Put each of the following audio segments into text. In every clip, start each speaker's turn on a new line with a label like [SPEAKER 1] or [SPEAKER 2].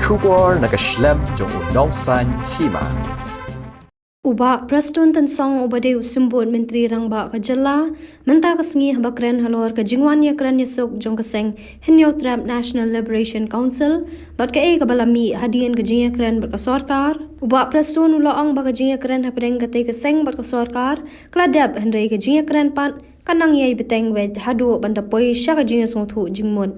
[SPEAKER 1] Shubor nakaslem jong unongsan Hima.
[SPEAKER 2] Uba Prestone tan song ubade usimbot menteri rangba kajala menta kasngi habakren halor ka Jingïakren yasuk jong ka Seng Hnlc National Liberation Council bat ka kabalami hadian ka Jingïakren bat ka Sorkar uba Prestone ulaang ba ka Jingïakren Hapdeng ka ka Seng bat ka Sorkar kladab hendai ka Jingïakren pat kanang yai Bteng wed hadu bandapoi sya ka Jingïasong thu jingmut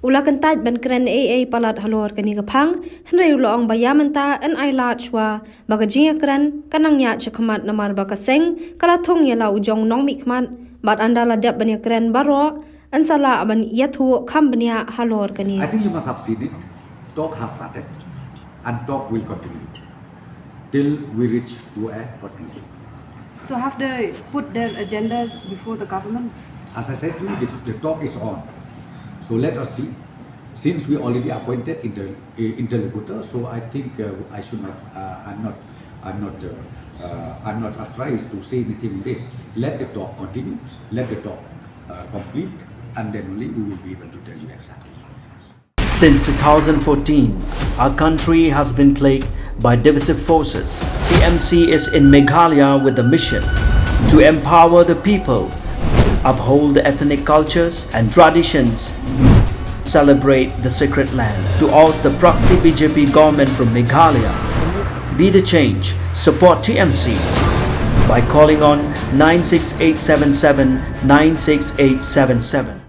[SPEAKER 2] ula kentaj ban kren palat halor kani ka phang hendai ulaang ba yamanta an ailat shwa ba ka Jingïakren kanang ya chakamat namar ba ka Seng kala thong yala ujong nong mi khmat bat andala dep bani kren baro ansala ban yathu khambania halor kani.
[SPEAKER 3] I think you must have seen it. Talk has started and talk will continue till we reach to a conclusion.
[SPEAKER 4] So have they put their agendas before the government?
[SPEAKER 3] As I said to you, the talk is on. So let us see. Since we already appointed interlocutor, so I think I should not. I'm not authorized to say anything on this. Let the talk continue. Let the talk complete, and then only we will be able to tell you exactly.
[SPEAKER 5] Since 2014, our country has been plagued by divisive forces. TMC is in Meghalaya with the mission to empower the people, uphold the ethnic cultures and traditions, celebrate the sacred land. To oust the proxy BJP government from Meghalaya, be the change, support TMC by calling on 96877 96877.